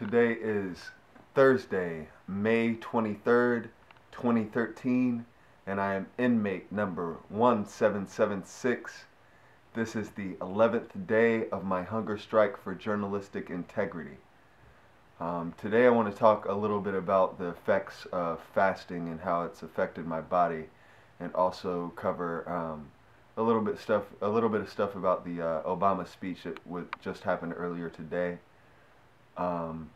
Today is Thursday, May 23rd, 2013, and I am inmate number 1776. This is the 11th day of my hunger strike for journalistic integrity. Today I want to talk a little bit about the effects of fasting and how it's affected my body, and also cover a little bit of stuff about the Obama speech that just happened earlier today. Um,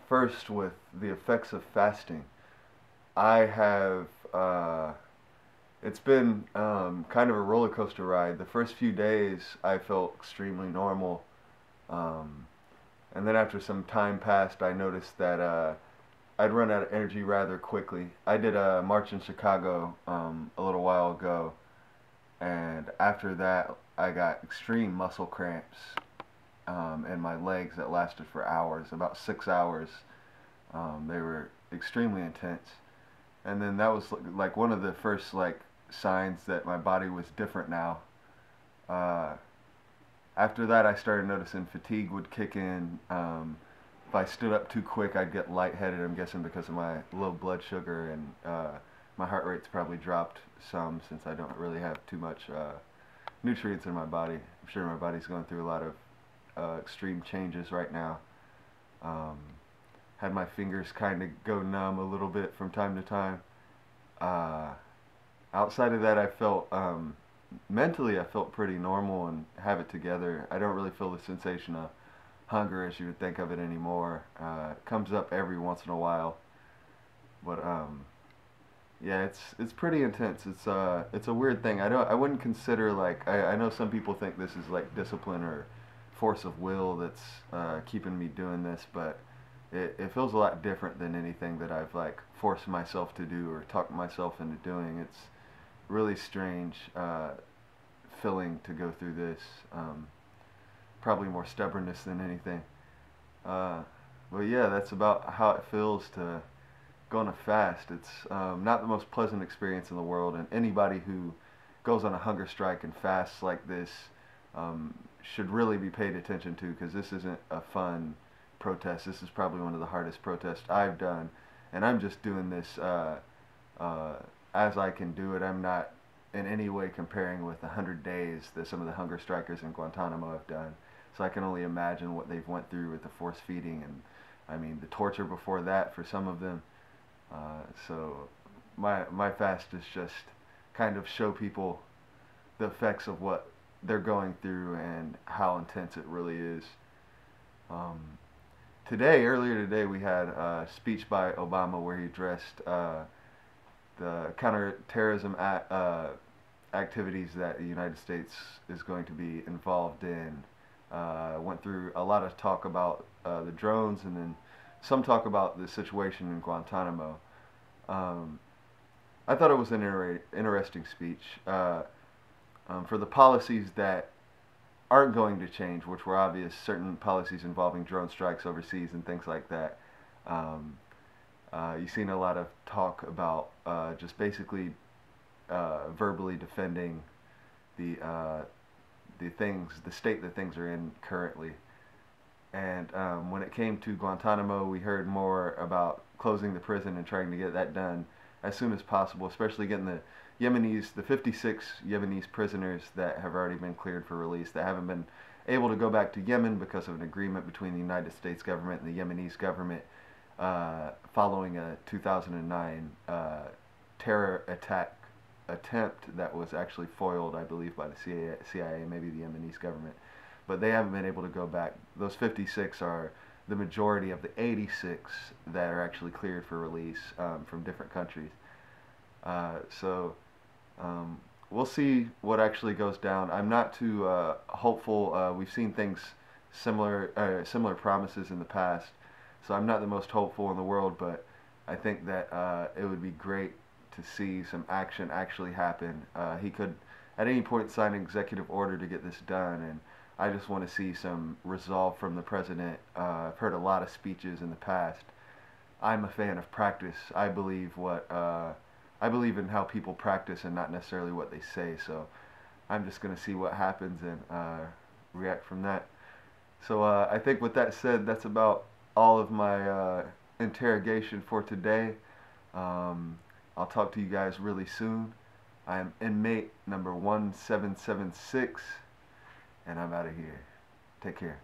First, with the effects of fasting, I have. It's been kind of a roller coaster ride. The first few days, I felt extremely normal, um, and then after some time passed, I noticed that I'd run out of energy rather quickly. I did a march in Chicago a little while ago, and after that, I got extreme muscle cramps in my legs that lasted for hours, about 6 hours. They were extremely intense, and then that was like one of the first like signs that my body was different now. Uh, After that, I started noticing fatigue would kick in. If I stood up too quick, I'd get lightheaded. I'm guessing because of my low blood sugar, and my heart rate's probably dropped some since I don't really have too much nutrients in my body. I'm sure my body's going through a lot of extreme changes right now. Um, had my fingers kind of go numb a little bit from time to time. Uh, Outside of that, I felt mentally I felt pretty normal and have it together. I don't really feel the sensation of hunger as you would think of it anymore. It comes up every once in a while, but yeah, it's pretty intense. It's a weird thing. I wouldn't consider like I know some people think this is like discipline or force of will that's keeping me doing this, but it feels a lot different than anything that I've like forced myself to do or talked myself into doing. It's really strange feeling to go through this. Probably more stubbornness than anything. Uh, but yeah, that's about how it feels to go on a fast. It's not the most pleasant experience in the world, and anybody who goes on a hunger strike and fasts like this um, should really be paid attention to, because this isn't a fun protest. This is probably one of the hardest protests I've done, and I'm just doing this uh, as I can do it. I'm not in any way comparing with the 100 days that some of the hunger strikers in Guantanamo have done. So I can only imagine what they've went through with the force feeding, and I mean the torture before that for some of them. So my fast is just kind of show people the effects of what they're going through and how intense it really is. Um, Earlier today, we had a speech by Obama where he addressed the counterterrorism activities that the United States is going to be involved in. Went through a lot of talk about the drones, and then some talk about the situation in Guantanamo. Um, I thought it was an interesting speech. For the policies that aren't going to change, which were obvious, certain policies involving drone strikes overseas and things like that. You've seen a lot of talk about just basically verbally defending the the state that things are in currently. And when it came to Guantanamo, we heard more about closing the prison and trying to get that done as soon as possible, especially getting the 56 Yemenis prisoners that have already been cleared for release, that haven't been able to go back to Yemen because of an agreement between the United States government and the Yemenis government following a 2009 terror attack attempt that was actually foiled, I believe, by the CIA, maybe the Yemenis government. But they haven't been able to go back. Those 56 are the majority of the 86 that are actually cleared for release from different countries. So we'll see what actually goes down. I'm not too hopeful. We've seen things similar promises in the past, so I'm not the most hopeful in the world, but I think that it would be great to see some action actually happen. He could at any point sign an executive order to get this done, and I just want to see some resolve from the president. I've heard a lot of speeches in the past. I'm a fan of practice. I believe in how people practice and not necessarily what they say. So I'm just going to see what happens and react from that. So I think with that said, that's about all of my interrogation for today. I'll talk to you guys really soon. I am inmate number 1776, and I'm out of here. Take care.